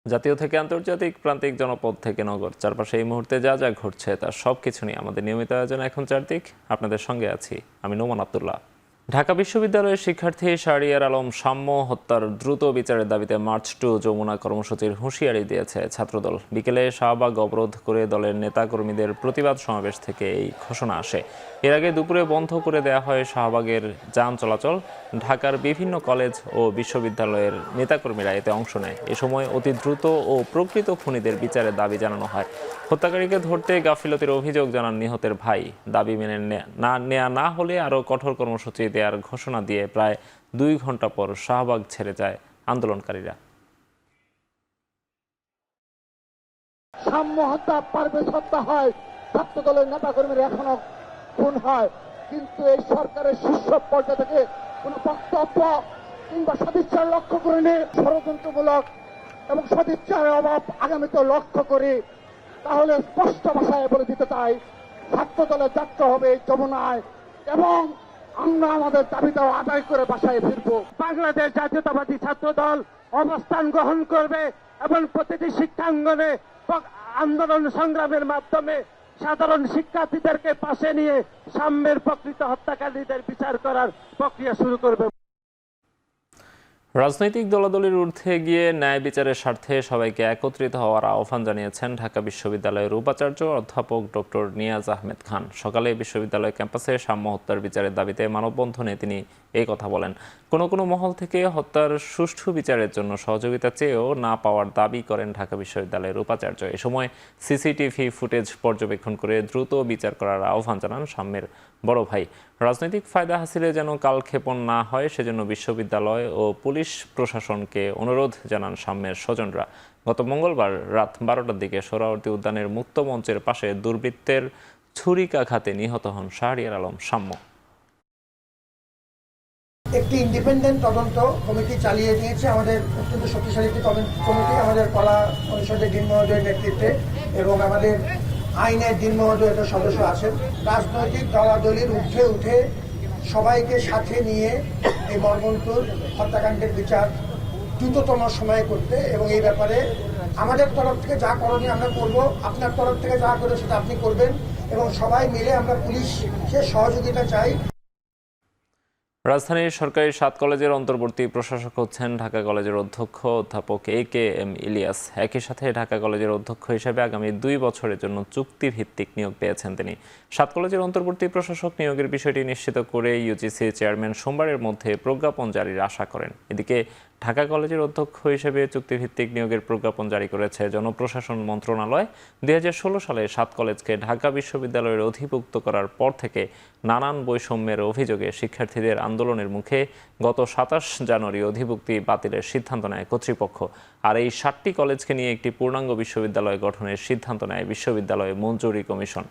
জাতীয় থেকে আন্তর্জাতিক, প্রান্তিক, জনপদ থেকে নগর, চারপাশে এই মুহূর্তে যা যা ঘটছে তার সবকিছু নিয়ে আমাদের নিয়মিত আয়োজন এখন চারদিক। আপনাদের সঙ্গে আছি আমি নোমান আব্দুল্লাহ। ঢাকা বিশ্ববিদ্যালয়ের শিক্ষার্থী শাহরিয়ার আলম সাম্য হত্যার দ্রুত বিচারের দাবিতে মার্চ টু যমুনা কর্মসূচির হুঁশিয়ারি দিয়েছে ছাত্রদল। বিকেলে শাহবাগ অবরোধ করে দলের নেতাকর্মীদের প্রতিবাদ সমাবেশ থেকে এই ঘোষণা আসে। এর আগে দুপুরে বন্ধ করে দেওয়া হয় শাহবাগের যান চলাচল। ঢাকার বিভিন্ন কলেজ ও বিশ্ববিদ্যালয়ের নেতাকর্মীরা এতে অংশ নেয়। এ সময় অতি দ্রুত ও প্রকৃত খুনিদের বিচারের দাবি জানানো হয়। হত্যাকারীকে ধরতে গাফিলতির অভিযোগ জানান নিহতের ভাই। দাবি মেনে নেওয়া না হলে আরও কঠোর কর্মসূচি দেওয়ার ঘোষণা দিয়ে প্রায় 2 ঘন্টা পর শাহবাগ ছেড়ে যায় আন্দোলনকারীরা। সাম্য হত্যা, পারভেজ হত্যা হয়, ছাত্র দলের নেতা কর্মীরা এখনো খুন হয়, কিন্তু এই সরকারের শীর্ষ পর্যায় থেকে কোনো বক্তব্য কিংবা সদিচ্ছার লক্ষ্য করেনি। ষড়যন্ত্রমূলক এবং সদিচ্ছার অভাব আগামীতে লক্ষ্য করি। তাহলে স্পষ্ট ভাষায় বলে দিতে চাই, ছাত্র দলের যাত্রা হবে যমুনায় এবং আমরা আমাদের দাবিটাও আদায় করে বাসায় ফিরব। বাংলাদেশ জাতীয়তাবাদী ছাত্র দল অবস্থান গ্রহণ করবে এবং প্রতিটি শিক্ষাঙ্গনে আন্দোলন সংগ্রামের মাধ্যমে সাধারণ শিক্ষার্থীদেরকে পাশে নিয়ে সাম্যের প্রকৃত হত্যাকারীদের বিচার করার প্রক্রিয়া শুরু করবে। রাজনৈতিক দলাদলির ঊর্ধ্বে গিয়ে ন্যায় বিচারের স্বার্থে সবাইকে একত্রিত হওয়ার আহ্বান জানিয়েছেন ঢাকা বিশ্ববিদ্যালয়ের উপাচার্য অধ্যাপক ডক্টর নিয়াজ আহমেদ খান। সকালে বিশ্ববিদ্যালয় ক্যাম্পাসে সাম্য হত্যার বিচারের দাবিতে মানববন্ধনে তিনি এই কথা বলেন। কোনো মহল থেকে হত্যার সুষ্ঠু বিচারের জন্য সহযোগিতা চেয়েও না পাওয়ার দাবি করেন ঢাকা বিশ্ববিদ্যালয়ের উপাচার্য। এ সময় সিসিটিভি ফুটেজ পর্যবেক্ষণ করে দ্রুত বিচার করার আহ্বান জানান সাম্যের বড় ভাই। রাজনৈতিক ফায়দা হাসিলে যেন কালক্ষেপণ না হয় সেজন্য বিশ্ববিদ্যালয় ও পুলিশ প্রশাসনকে অনুরোধ জানান সাম্যের স্বজনরা। গত মঙ্গলবার রাত 12টার দিকে সোহরাওয়ার্দী উদ্যানের মুক্ত মঞ্চের পাশে দুর্বৃত্তের ছুরিকাঘাতে নিহত হন শাহরিয়ার আলম সাম্য। একটি ইন্ডিপেন্ডেন্ট তদন্ত কমিটি চালিয়ে নিয়েছে আমাদের অত্যন্ত শক্তিশালী একটি কমিটি, আমাদের কলা অনুষদের ডিন মহোদয়ের নেতৃত্বে এবং আমাদের আইনের ডিন মহোদয়ের সদস্য আছেন। রাজনৈতিক দলাদলির ঊর্ধ্বে উঠে সবাইকে সাথে নিয়ে এই মর্মন্তুর হত্যাকাণ্ডের বিচার দ্রুততম সময়ে করতে এবং এই ব্যাপারে আমাদের তরফ থেকে যা করণীয় আমরা করব, আপনার তরফ থেকে যা করবে সেটা আপনি করবেন এবং সবাই মিলে আমরা পুলিশের সহযোগিতা চাই। রাজধানীর সরকারি 7 কলেজের অন্তর্বর্তী প্রশাসক হচ্ছেন ঢাকা কলেজের অধ্যক্ষ অধ্যাপক AK-M ইলিয়াস। একই সাথে ঢাকা কলেজের অধ্যক্ষ হিসেবে আগামী 2 বছরের জন্য চুক্তিভিত্তিক নিয়োগ পেয়েছেন তিনি। 7 কলেজের অন্তর্বর্তী প্রশাসক নিয়োগের বিষয়টি নিশ্চিত করে ইউজিসি চেয়ারম্যান সোমবারের মধ্যে প্রজ্ঞাপন জারির আশা করেন। এদিকে ঢাকা কলেজের অধ্যক্ষ হিসেবে চুক্তিভিত্তিক নিয়োগের প্রজ্ঞাপন জারি করেছে জনপ্রশাসন মন্ত্রণালয়। 2016 সালে 7 কলেজকে ঢাকা বিশ্ববিদ্যালয়ের অধিভুক্ত করার পর থেকে নানান বৈষম্যের অভিযোগে শিক্ষার্থীদের আন্দোলনের মুখে গত 27 জানুয়ারি অধিভুক্তি বাতিলের সিদ্ধান্ত নেয় কর্তৃপক্ষ। আর এই 7টি কলেজকে নিয়ে একটি পূর্ণাঙ্গ বিশ্ববিদ্যালয় গঠনের সিদ্ধান্ত নেয় বিশ্ববিদ্যালয় মঞ্জুরি কমিশন।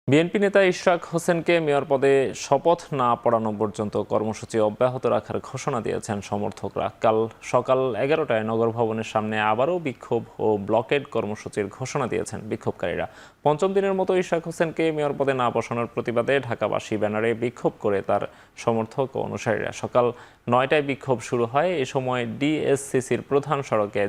বিএনপি নেতা ইশরাক হোসেনকে মেয়র পদে শপথ না পড়ানো পর্যন্ত কর্মসূচি অব্যাহত রাখার ঘোষণা দিয়েছেন সমর্থকরা। কাল সকাল 11টায় নগর ভবনের সামনে আবারও বিক্ষোভ ও ব্লকেড কর্মসূচির ঘোষণা দিয়েছেন বিক্ষোভকারীরা। 5ম দিনের মতো ইশরাক হোসেনকে মেয়র পদে না বসানোর প্রতিবাদে ঢাকাবাসী ব্যানারে বিক্ষোভ করে তার সমর্থক ও অনুসারীরা। সকাল 9টায় বিক্ষোভ শুরু হয়। এ সময় ডিএসসিসির প্রধান সড়কে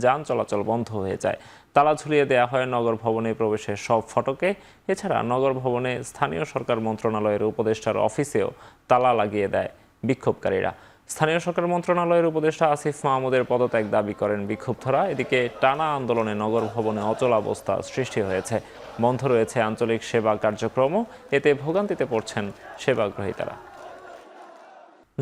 যান চলাচল বন্ধ হয়ে যায়। তালা ঝুলিয়ে দেওয়া হয় নগর ভবনে প্রবেশের সব ফটকে। এছাড়া নগর ভবনে স্থানীয় সরকার মন্ত্রণালয়ের উপদেষ্টার অফিসেও তালা লাগিয়ে দেয় বিক্ষোভকারীরা। স্থানীয় সরকার মন্ত্রণালয়ের উপদেষ্টা আসিফ মাহমুদের পদত্যাগ দাবি করেন বিক্ষোভকারীরা। এদিকে টানা আন্দোলনে নগর ভবনে অচলাবস্থা সৃষ্টি হয়েছে। বন্ধ রয়েছে আঞ্চলিক সেবা কার্যক্রমও। এতে ভোগান্তিতে পড়ছেন সেবাগ্রহীতারা।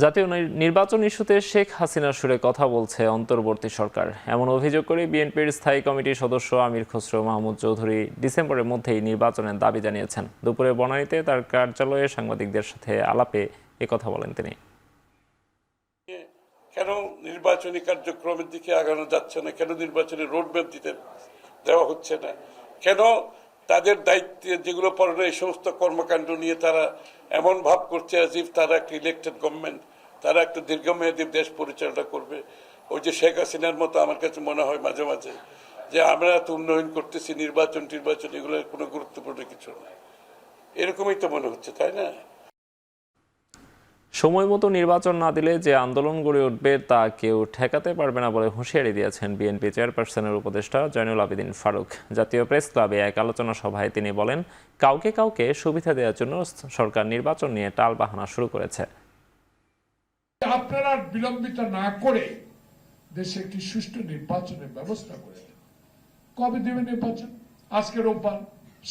জাতীয় নির্বাচন ইস্যুতে শেখ হাসিনার সুরে কথা বলছে অন্তর্বর্তী সরকার, এমন অভিযোগ করে বিএনপির স্থায়ী কমিটির সদস্য আমির খসরু মাহমুদ চৌধুরী ডিসেম্বরের মধ্যেই নির্বাচনের দাবি জানিয়েছেন। দুপুরে বনানীতে তার কার্যালয়ে সাংবাদিকদের সাথে আলাপে একথা বলেন তিনি। কেন নির্বাচনী কার্যক্রমের দিকে আগানো যাচ্ছে না, কেন নির্বাচনের রোডম্যাপ দিতে দেওয়া হচ্ছে না, কেন তাদের দায়িত্বে যেগুলো পড়ে এই সমস্ত কর্মকাণ্ড নিয়ে তারা এমন ভাব করছে অ্যাজ ইফ তারা একটা ইলেক্টেড গভর্নমেন্ট, তারা একটা দীর্ঘমেয়াদী দেশ পরিচালনা করবে। ওই যে শেখ হাসিনার মতো আমার কাছে মনে হয় মাঝে মাঝে যে আমরা এত উন্নয়ন করতেছি, নির্বাচন এগুলোর কোনো গুরুত্বপূর্ণ কিছু না, এরকমই তো মনে হচ্ছে, তাই না? সময় মতো নির্বাচন না দিলে যে আন্দোলন গড়ে উঠবে তা কেউ ঠেকাতে পারবে না বলে হুঁশিয়ারি দিয়েছেন বিএনপি চেয়ারপারসনের উপদেষ্টা জয়নুল আবেদিন ফারুক। জাতীয় প্রেস ক্লাবে এক আলোচনা সভায় তিনি বলেন, কাউকে কাউকে সুবিধা দেওয়ার জন্য সরকার নির্বাচন নিয়ে টালবাহানা শুরু করেছে। আপনারা বিলম্বিত না করে দেশে একটি সুষ্ঠু নির্বাচনের ব্যবস্থা করে দেন। কবে দেবেন নির্বাচন? আজকে রোববার,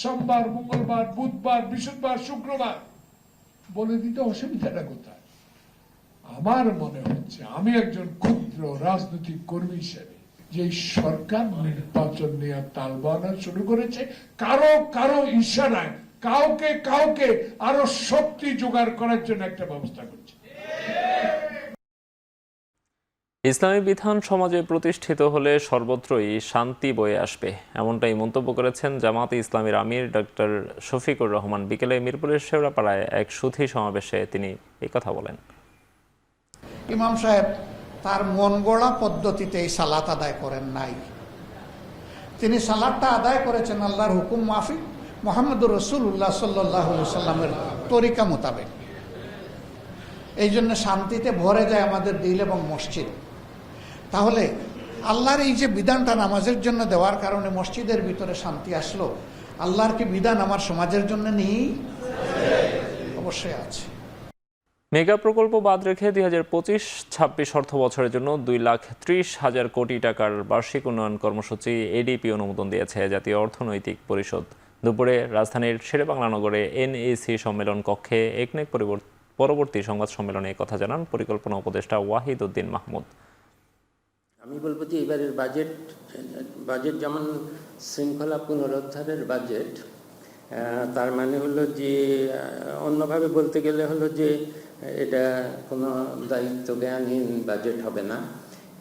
সোমবার, মঙ্গলবার, বুধবার, বৃহস্পতিবার, শুক্রবার, বলে দিতে অসুবিধাটা কোথায়? আমার মনে হচ্ছে, আমি একজন ক্ষুদ্র রাজনৈতিক কর্মী হিসেবে, যে সরকার নির্বাচন নিয়ে তালবাহানা শুরু করেছে কারো কারো ইশারায়, কাউকে কাউকে আরো শক্তি জোগাড় করার জন্য একটা ব্যবস্থা করছে। ইসলামী বিধান সমাজে প্রতিষ্ঠিত হলে সর্বত্রই শান্তি বয়ে আসবে, এমনটাই মন্তব্য করেছেন জামাতে ইসলামীর আমির ডক্টর শফিকুর রহমান। বিকেলে মিরপুরের শেওড়াপাড়ায় এক সুধী সমাবেশে তিনি এই কথা বলেন। ইমাম সাহেব তার মন গড়া পদ্ধতিতে এই সালাত আদায় করেন নাই। তিনি সালাতটা আদায় করেছেন আল্লাহর হুকুম মাফিক, মুহাম্মদুর রাসূলুল্লাহ সাল্লাল্লাহু আলাইহি সাল্লামের তরিকা মোতাবেক। এই জন্য শান্তিতে ভরে যায় আমাদের দিল এবং মসজিদ। তাহলে আল্লাহর এই যে বিধানটা নামাজের জন্য দেওয়ার কারণে মসজিদের ভিতরে শান্তি আসলো, আল্লাহর কি বিধান আমার সমাজের জন্য নেই? অবশ্যই আছে। মেগা প্রকল্প বাদ রেখে 2025-26 অর্থ বছরের জন্য 2,30,000 কোটি টাকার বার্ষিক উন্নয়ন কর্মসূচি এডিপি অনুমোদন দিয়েছে জাতীয় অর্থনৈতিক পরিষদ। দুপুরে রাজধানীর শেরেবাংলা নগরে এনএসি সম্মেলন কক্ষে একনেক পরবর্তী সংবাদ সম্মেলনে কথা জানান পরিকল্পনা উপদেষ্টা ওয়াহিদ উদ্দিন মাহমুদ। আমি বলবো যে এবারের বাজেট যেমন শৃঙ্খলা পুনরুদ্ধারের বাজেট, তার মানে হলো যে অন্যভাবে বলতে গেলে হলো যে এটা কোনো দায়িত্ব জ্ঞানহীন বাজেট হবে না।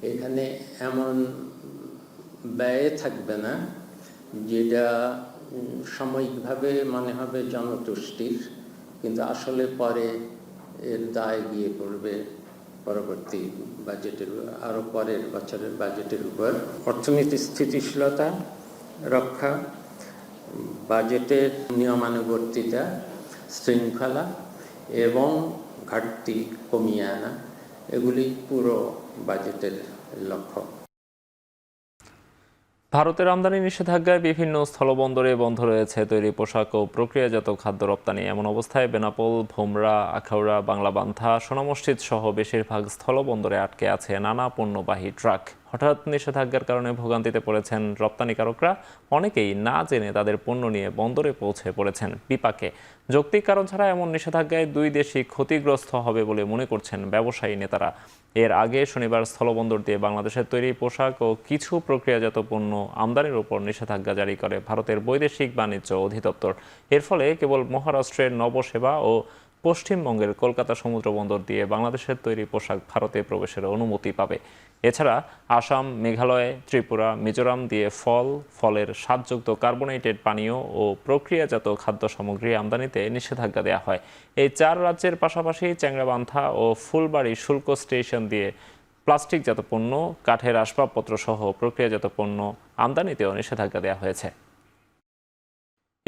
এখানে এমন ব্যয় থাকবে না যেটা সাময়িকভাবে মনে হবে জনতুষ্টির, কিন্তু আসলে পরে এর দায় গিয়ে পড়বে পরবর্তী বাজেটের, আরও পরের বছরের বাজেটের উপর। অর্থনীতির স্থিতিশীলতা রক্ষা, বাজেটের নিয়মানুবর্তিতা, শৃঙ্খলা এবং ঘাটতি কমিয়ে আনা, এগুলি পুরো বাজেটের লক্ষ্য। ভারতের আমদানি নিষেধাজ্ঞায় বিভিন্ন স্থলবন্দরে বন্ধ রয়েছে তৈরি পোশাক ও প্রক্রিয়াজাত খাদ্য রপ্তানি। এমন অবস্থায় বেনাপোল, ভোমরা, আখাউড়া, বাংলাবান্ধা, সোনা মসজিদ সহ বেশিরভাগ স্থলবন্দরে আটকে আছে নানা পণ্যবাহী ট্রাক। হঠাৎ নিষেধাজ্ঞার কারণে ভোগান্তিতে পড়েছেন রপ্তানিকারকরা। অনেকেই না জেনে তাদের পণ্য নিয়ে বন্দরে পৌঁছে পড়েছেন বিপাকে। যৌক্তিক কারণ ছাড়া এমন নিষেধাজ্ঞায় দুই দেশই ক্ষতিগ্রস্ত হবে বলে মনে করছেন ব্যবসায়ী নেতারা। এর আগে শনিবার স্থলবন্দর দিয়ে বাংলাদেশের তৈরি পোশাক ও কিছু প্রক্রিয়াজাত পণ্য আমদানির উপর নিষেধাজ্ঞা জারি করে ভারতের বৈদেশিক বাণিজ্য অধিদপ্তর। এর ফলে কেবল মহারাষ্ট্রের নবসেবা ও পশ্চিমবঙ্গের কলকাতা সমুদ্র বন্দর দিয়ে বাংলাদেশের তৈরি পোশাক ভারতে প্রবেশের অনুমতি পাবে। এছাড়া আসাম, মেঘালয়, ত্রিপুরা, মিজোরাম দিয়ে ফলের স্বাদযুক্ত কার্বোনেটেড পানীয় ও প্রক্রিয়াজাত খাদ্য সামগ্রী আমদানিতে নিষেধাজ্ঞা দেওয়া হয়। এই 4 রাজ্যের পাশাপাশি চ্যাংড়াবান্ধা ও ফুলবাড়ি শুল্ক স্টেশন দিয়ে প্লাস্টিকজাত পণ্য, কাঠের আসবাবপত্র সহ প্রক্রিয়াজাত পণ্য আমদানিতেও নিষেধাজ্ঞা দেওয়া হয়েছে।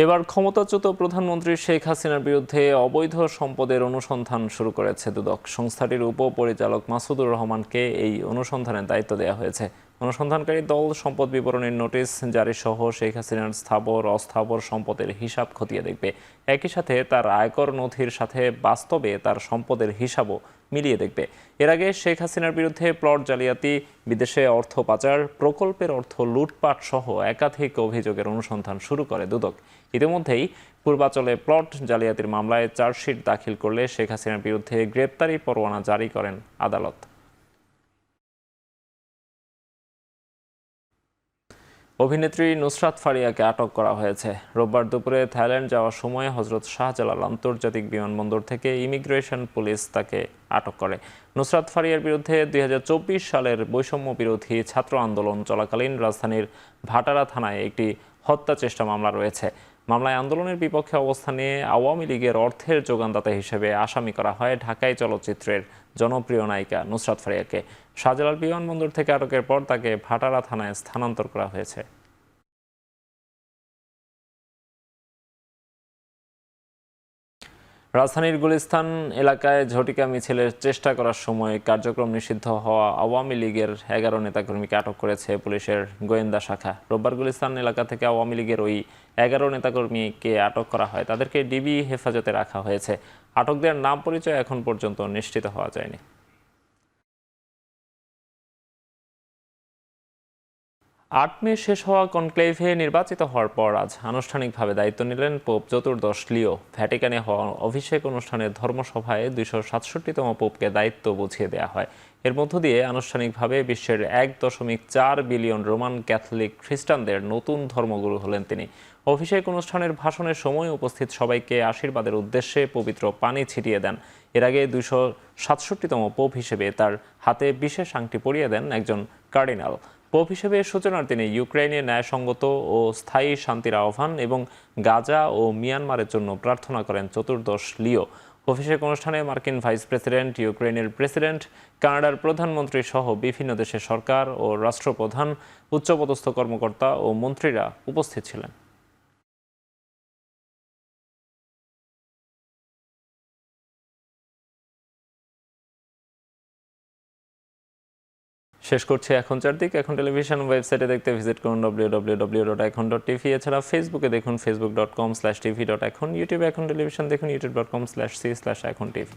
এবার ক্ষমতাচ্যুত প্রধানমন্ত্রী শেখ হাসিনার বিরুদ্ধে অবৈধ সম্পদের অনুসন্ধান শুরু করেছে দুদক। সংস্থাটির উপপরিচালক মাসুদুর রহমানকে এই অনুসন্ধানের দায়িত্ব দেওয়া হয়েছে। অনুসন্ধানকারী দল সম্পদ বিবরণীর নোটিশ জারি সহ শেখ হাসিনার স্থাবর অস্থাবর সম্পদের হিসাব খতিয়ে দেখবে। একই সাথে তার আয়কর নথির সাথে বাস্তবে তার সম্পদের হিসাবও মিলিয়ে দেখবে। এর আগে শেখ হাসিনার বিরুদ্ধে প্লট জালিয়াতি, বিদেশে অর্থ পাচার, প্রকল্পের অর্থ লুটপাট সহ একাধিক অভিযোগের অনুসন্ধান শুরু করে দুদক। ইতিমধ্যেই পূর্বাচলে প্লট জালিয়াতির মামলায় চার্জশিট দাখিল করলে শেখ হাসিনার বিরুদ্ধে গ্রেপ্তারি পরোয়ানা জারি করেন আদালত। অভিনেত্রী নুসরাত ফারিয়াকে আটক করা হয়েছে। রোববার দুপুরে থাইল্যান্ড যাওয়ার সময় হজরত শাহজালাল আন্তর্জাতিক বিমানবন্দর থেকে ইমিগ্রেশন পুলিশ তাকে আটক করে। নুসরাত ফারিয়ার বিরুদ্ধে 2024 সালের বৈষম্য বিরোধী ছাত্র আন্দোলন চলাকালীন রাজধানীর ভাটারা থানায় একটি হত্যা চেষ্টা মামলা রয়েছে। মামলায় আন্দোলনের বিপক্ষে অবস্থান নিয়ে আওয়ামী লীগের অর্থের যোগানদাতা হিসেবে আসামি করা হয় ঢাকাই চলচ্চিত্রের জনপ্রিয় নায়িকা নুসরাত ফারিয়াকে। শাহজালাল বিমানবন্দর থেকে আটকের পর তাকে ভাটারা থানায় স্থানান্তর করা হয়েছে। রাজধানীর গুলিস্তান এলাকায় ঝটিকা মিছিলের চেষ্টা করার সময় কার্যক্রম নিষিদ্ধ হওয়া আওয়ামী লীগের 11 নেতাকর্মীকে আটক করেছে পুলিশের গোয়েন্দা শাখা। রোববার গুলিস্তান এলাকা থেকে আওয়ামী লীগের ওই 11 নেতাকর্মীকে আটক করা হয়। তাদেরকে ডিবি হেফাজতে রাখা হয়েছে। আটকদের নাম পরিচয় এখন পর্যন্ত নিশ্চিত হওয়া যায়নি। 8 মে শেষ হওয়া কনক্লেভে নির্বাচিত হওয়ার পর আজ আনুষ্ঠানিকভাবে দায়িত্ব নিলেন পোপ চতুর্দশ লিও। ভ্যাটিকানে হওয়া অভিষেক অনুষ্ঠানের ধর্মসভায় 267তম পোপকে দায়িত্ব বুঝিয়ে দেওয়া হয়। এর মধ্য দিয়ে আনুষ্ঠানিকভাবে বিশ্বের 1.4 বিলিয়ন রোমান ক্যাথলিক খ্রিস্টানদের নতুন ধর্মগুরু হলেন তিনি। অভিষেক অনুষ্ঠানের ভাষণের সময় উপস্থিত সবাইকে আশীর্বাদের উদ্দেশ্যে পবিত্র পানি ছিটিয়ে দেন। এর আগে 267তম পোপ হিসেবে তার হাতে বিশেষ আংটি পরিয়ে দেন একজন কার্ডিনাল। পোপ হিসেবে সূচনার দিনে ইউক্রেনে ন্যায়সঙ্গত ও স্থায়ী শান্তির আহ্বান এবং গাজা ও মিয়ানমারের জন্য প্রার্থনা করেন চতুর্দশ লিও। অভিষেক অনুষ্ঠানে মার্কিন ভাইস প্রেসিডেন্ট, ইউক্রেনের প্রেসিডেন্ট, কানাডার প্রধানমন্ত্রী সহ বিভিন্ন দেশের সরকার ও রাষ্ট্রপ্রধান, উচ্চপদস্থ কর্মকর্তা ও মন্ত্রীরা উপস্থিত ছিলেন। শেষ করছি এখন চারদিক। এখন টেলিভিশন ওয়েবসাইটে দেখতে ভিজিট করুন www.ekhon.tv। এছাড়া ফেসবুকে দেখুন facebook.com/tv.ekhon, ইউটিউবে এখন টেলিভিশন দেখুন youtube.com/c/ekhon tv।